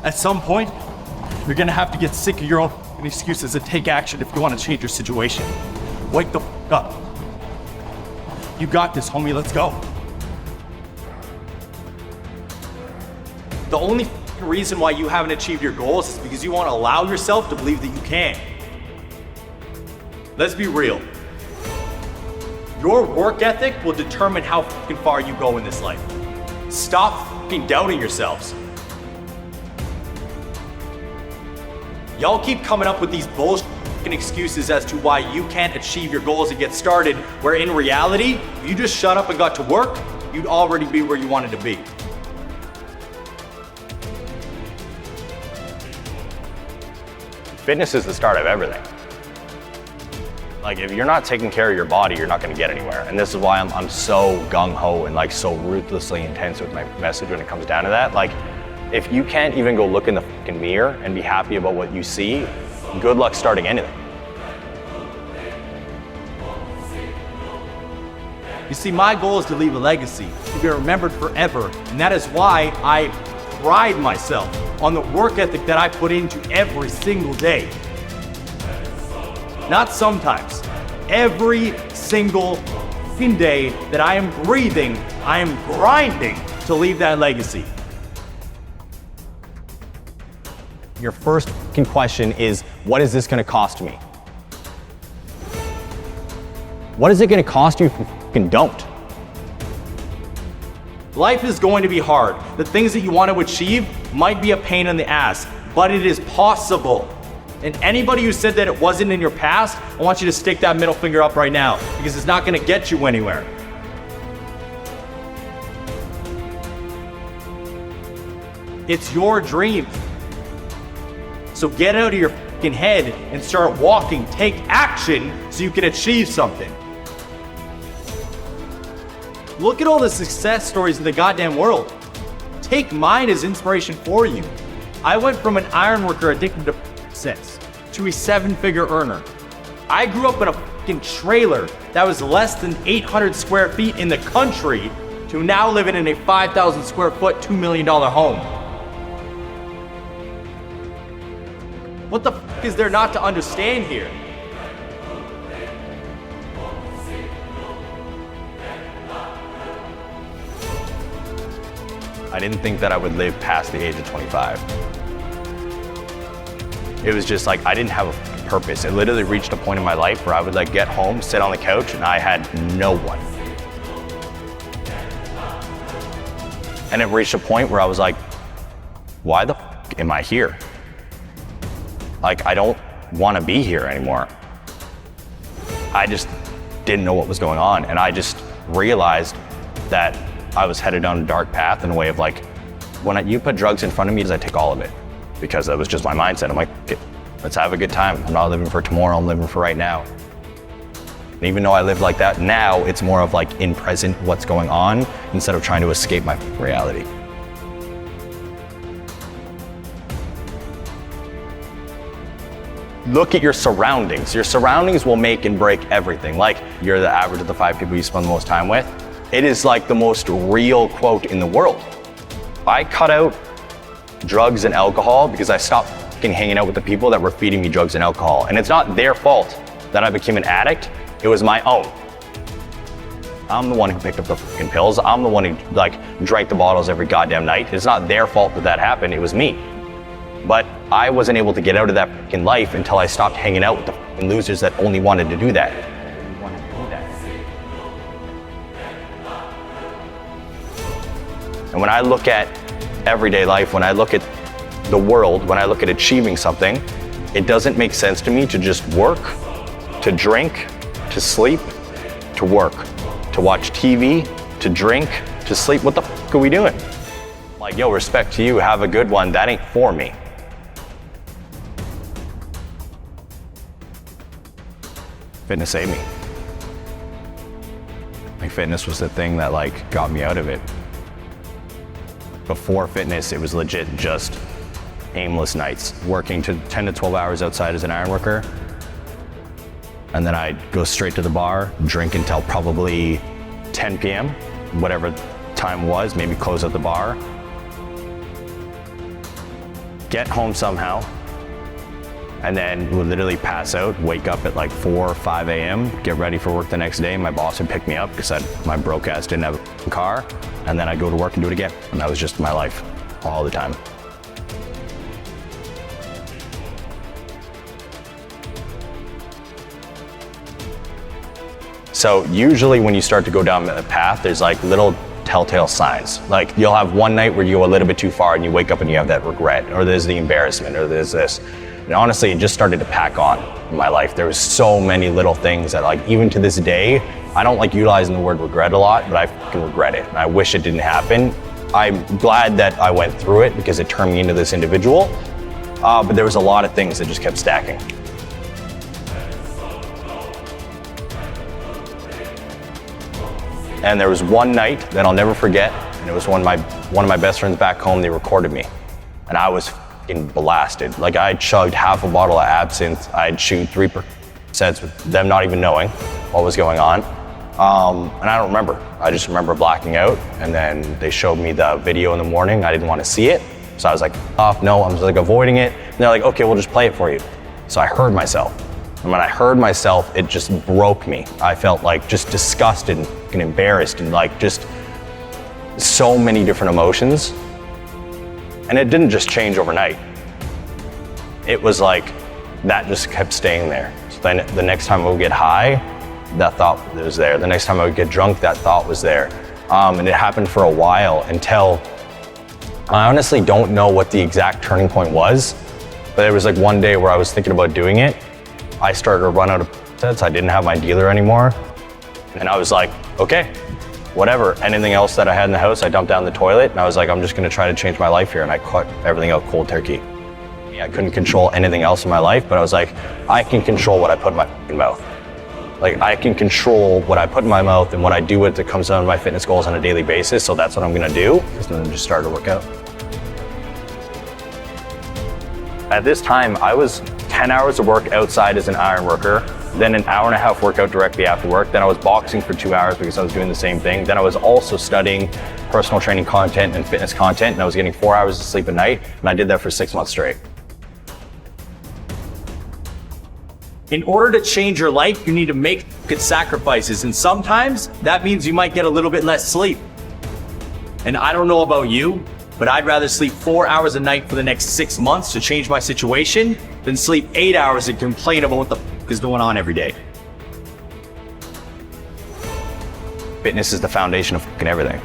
At some point, you're gonna have to get sick of your own excuses and take action if you want to change your situation. Wake the up. You got this, homie, let's go. The only reason why you haven't achieved your goals is because you want to allow yourself to believe that you can. Let's be real. Your work ethic will determine how fucking far you go in this life. Stop fucking doubting yourselves. Y'all keep coming up with these bullshit excuses as to why you can't achieve your goals and get started, where in reality, if you just shut up and got to work, you'd already be where you wanted to be. Fitness is the start of everything. Like, if you're not taking care of your body, you're not gonna get anywhere. And this is why I'm so gung-ho and like so ruthlessly intense with my message when it comes down to that. Like, if you can't even go look in the fucking mirror and be happy about what you see, good luck starting anything. You see, my goal is to leave a legacy, to be remembered forever. And that is why I pride myself on the work ethic that I put into every single day. Not sometimes. Every single day that I am breathing, I am grinding to leave that legacy. Your first question is, what is this gonna cost me? What is it gonna cost you if you fucking don't? Life is going to be hard. The things that you want to achieve might be a pain in the ass, but it is possible. And anybody who said that it wasn't in your past, I want you to stick that middle finger up right now, because it's not going to get you anywhere. It's your dream. So get out of your fucking head and start walking. Take action so you can achieve something. Look at all the success stories in the goddamn world. Take mine as inspiration for you. I went from an iron worker addicted to success to a 7-figure earner. I grew up in a fucking trailer that was less than 800 square feet in the country to now living in a 5,000 square foot, $2 million home. What the fuck is there not to understand here? I didn't think that I would live past the age of 25. It was just like, I didn't have a purpose. It literally reached a point in my life where I would like get home, sit on the couch, and I had no one. And it reached a point where I was like, why the fuck am I here? Like, I don't want to be here anymore. I just didn't know what was going on. And I just realized that I was headed down a dark path in a way of like, when you put drugs in front of me, I take all of it, because that was just my mindset. I'm like, okay, let's have a good time. I'm not living for tomorrow, I'm living for right now. And even though I live like that now, it's more of like in present, what's going on, instead of trying to escape my reality. Look at your surroundings. Your surroundings will make and break everything. Like, you're the average of the 5 people you spend the most time with. It is like the most real quote in the world. I cut out drugs and alcohol because I stopped fucking hanging out with the people that were feeding me drugs and alcohol. And it's not their fault that I became an addict, it was my own. I'm the one who picked up the fucking pills. I'm the one who like drank the bottles every goddamn night. It's not their fault that that happened, it was me. But I wasn't able to get out of that fucking life until I stopped hanging out with the fucking losers that only wanted to do that. And when I look at everyday life, when I look at the world, when I look at achieving something, it doesn't make sense to me to just work, to drink, to sleep, to work, to watch TV, to drink, to sleep. What the fuck are we doing? Like, yo, respect to you, have a good one. That ain't for me. Fitness saved me. Like, fitness was the thing that like got me out of it. Before fitness, it was legit just aimless nights, working to 10 to 12 hours outside as an iron worker. And then I'd go straight to the bar, drink until probably 10 p.m., whatever time was, maybe close at the bar. get home somehow, and then would literally pass out, wake up at like 4 or 5 a.m., get ready for work the next day. My boss would pick me up because my broke ass didn't have a car, and then I'd go to work and do it again. And that was just my life all the time. So usually when you start to go down that path, there's like little telltale signs. Like you'll have one night where you go a little bit too far and you wake up and you have that regret, or there's the embarrassment, or there's this. And honestly, it just started to pack on in my life. There was so many little things that like, even to this day, I don't like utilizing the word regret a lot, but I fucking regret it. And I wish it didn't happen. I'm glad that I went through it because it turned me into this individual. But there was a lot of things that just kept stacking. And there was one night that I'll never forget, and it was one of my best friends back home. They recorded me, and I was fucking blasted. Like I chugged half a bottle of absinthe. I'd shoot 3 sets with them not even knowing what was going on. And I don't remember. I just remember blacking out. And then they showed me the video in the morning. I didn't want to see it, so I was like, "Oh no!" I'm just like avoiding it. And they're like, "Okay, we'll just play it for you." So I heard myself. And when I heard myself, it just broke me. I felt like just disgusted and embarrassed and like just so many different emotions. And it didn't just change overnight. It was like, that just kept staying there. So then the next time I would get high, that thought was there. The next time I would get drunk, that thought was there. And it happened for a while until, I honestly don't know what the exact turning point was, but there was like one day where I was thinking about doing it. I started to run out of sets. I didn't have my dealer anymore. And I was like, okay, whatever. Anything else that I had in the house, I dumped down the toilet, and I was like, I'm just gonna try to change my life here. And I cut everything out cold turkey. I couldn't control anything else in my life, but I was like, I can control what I put in my fucking mouth. Like I can control what I put in my mouth and what I do with it comes down to my fitness goals on a daily basis. So that's what I'm gonna do. And then just started to work out. At this time, I was 10 hours of work outside as an iron worker, then an hour and a half workout directly after work. Then I was boxing for 2 hours because I was doing the same thing. Then I was also studying personal training content and fitness content, and I was getting 4 hours of sleep a night, and I did that for 6 months straight. In order to change your life, you need to make good sacrifices, and sometimes that means you might get a little bit less sleep. And I don't know about you, but I'd rather sleep 4 hours a night for the next 6 months to change my situation than sleep 8 hours and complain about what the f is going on every day. Fitness is the foundation of fucking everything.